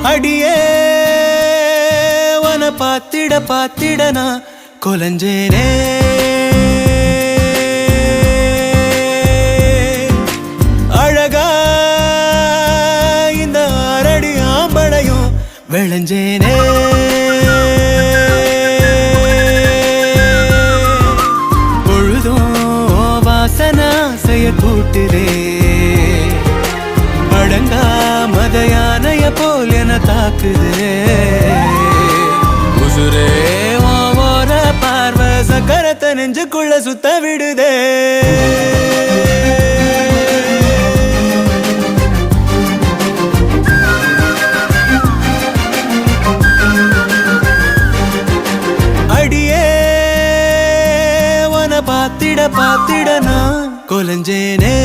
அடியே வன பாத்திட பாத்திடனா கொலஞ்சேனே அழகா இந்த அரடி ஆம்பளையும் விளைஞ்சேனே பொழுதும் வாசனா செய்ய கூட்டுதே அடங்கா மதையானைய போல் என தாக்குதே உசுரே ஓர பார்வை சக்கரத்தை நெஞ்சுக்குள்ள சுத்த விடுதே அடியே வன பாத்திட பாத்திட நான் கொலஞ்சேனே